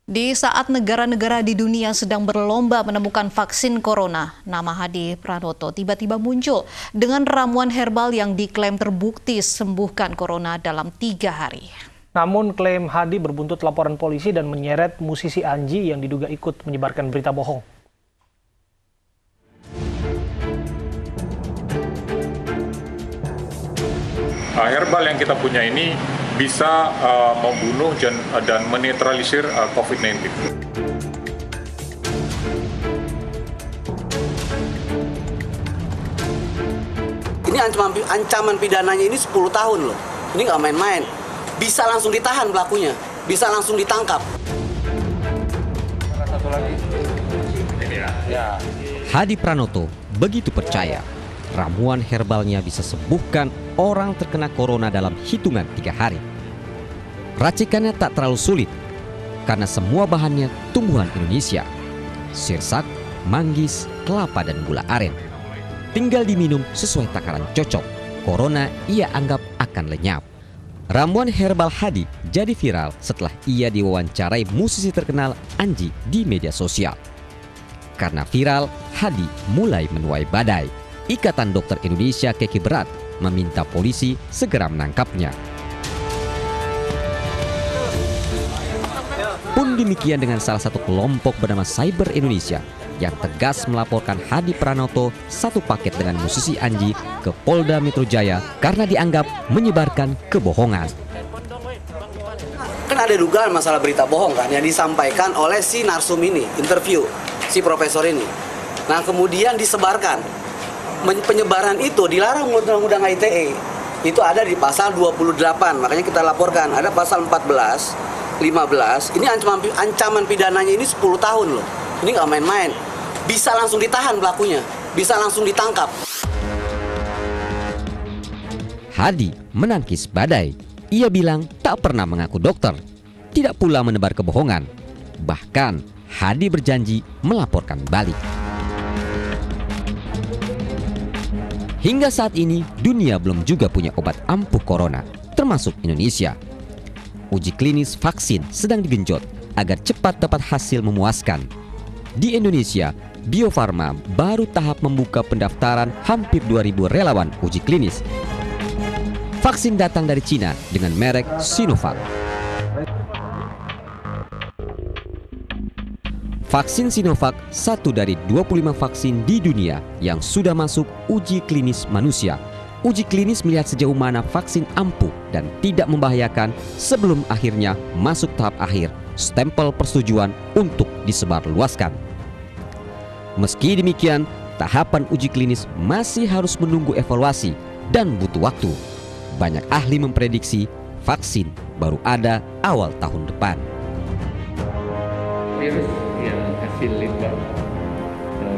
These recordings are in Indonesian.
Di saat negara-negara di dunia sedang berlomba menemukan vaksin corona, nama Hadi Pranoto tiba-tiba muncul dengan ramuan herbal yang diklaim terbukti sembuhkan corona dalam 3 hari. Namun klaim Hadi berbuntut laporan polisi dan menyeret musisi Anji yang diduga ikut menyebarkan berita bohong. Herbal yang kita punya ini bisa membunuh dan menetralisir COVID-19. Ini ancaman pidananya ini 10 tahun loh. Ini nggak main-main. Bisa langsung ditahan pelakunya, bisa langsung ditangkap. Satu lagi. Ini ya. Hadi Pranoto begitu percaya ramuan herbalnya bisa sembuhkan orang terkena corona dalam hitungan 3 hari. Racikannya tak terlalu sulit karena semua bahannya tumbuhan Indonesia. Sirsak, manggis, kelapa dan gula aren. Tinggal diminum sesuai takaran cocok. Corona ia anggap akan lenyap. Ramuan herbal Hadi jadi viral setelah ia diwawancarai musisi terkenal Anji di media sosial. Karena viral, Hadi mulai menuai badai. Ikatan Dokter Indonesia Keki Berat meminta polisi segera menangkapnya. Pun demikian dengan salah satu kelompok bernama Cyber Indonesia yang tegas melaporkan Hadi Pranoto satu paket dengan musisi Anji ke Polda Metro Jaya karena dianggap menyebarkan kebohongan. Kan ada dugaan masalah berita bohong kan yang disampaikan oleh si narsum ini, interview si profesor ini. Nah kemudian disebarkan. Penyebaran itu dilarang undang-undang ITE. Itu ada di pasal 28, makanya kita laporkan. Ada pasal 14, 15. Ini ancaman pidananya ini 10 tahun loh. Ini nggak main-main. Bisa langsung ditahan pelakunya, bisa langsung ditangkap. Hadi menangkis badai. Ia bilang tak pernah mengaku dokter, tidak pula menebar kebohongan. Bahkan Hadi berjanji melaporkan balik. Hingga saat ini, dunia belum juga punya obat ampuh corona, termasuk Indonesia. Uji klinis vaksin sedang digenjot agar cepat dapat hasil memuaskan. Di Indonesia, Bio Farma baru tahap membuka pendaftaran hampir 2.000 relawan uji klinis. Vaksin datang dari Cina dengan merek Sinovac. Vaksin Sinovac satu dari 25 vaksin di dunia yang sudah masuk uji klinis manusia. Uji klinis melihat sejauh mana vaksin ampuh dan tidak membahayakan sebelum akhirnya masuk tahap akhir, stempel persetujuan untuk disebarluaskan. Meski demikian, tahapan uji klinis masih harus menunggu evaluasi dan butuh waktu. Banyak ahli memprediksi vaksin baru ada awal tahun depan. Virus yang hasil litbang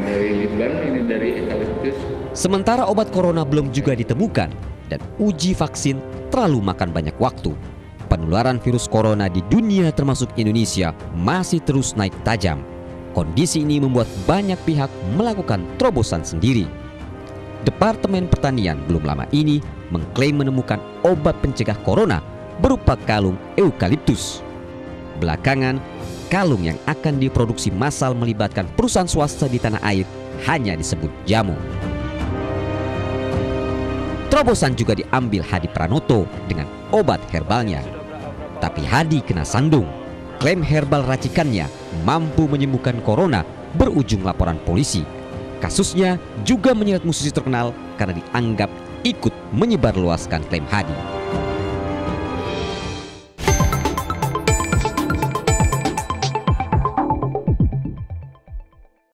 dari litbang ini dari eukaliptus. Sementara obat corona belum juga ditemukan dan uji vaksin terlalu makan banyak waktu. Penularan virus corona di dunia termasuk Indonesia masih terus naik tajam. Kondisi ini membuat banyak pihak melakukan terobosan sendiri. Departemen Pertanian belum lama ini mengklaim menemukan obat pencegah corona berupa kalung eukaliptus. Belakangan, kalung yang akan diproduksi massal melibatkan perusahaan swasta di tanah air hanya disebut jamu. Terobosan juga diambil Hadi Pranoto dengan obat herbalnya. Tapi Hadi kena sandung. Klaim herbal racikannya mampu menyembuhkan corona berujung laporan polisi. Kasusnya juga menyeret musisi terkenal karena dianggap ikut menyebarluaskan klaim Hadi.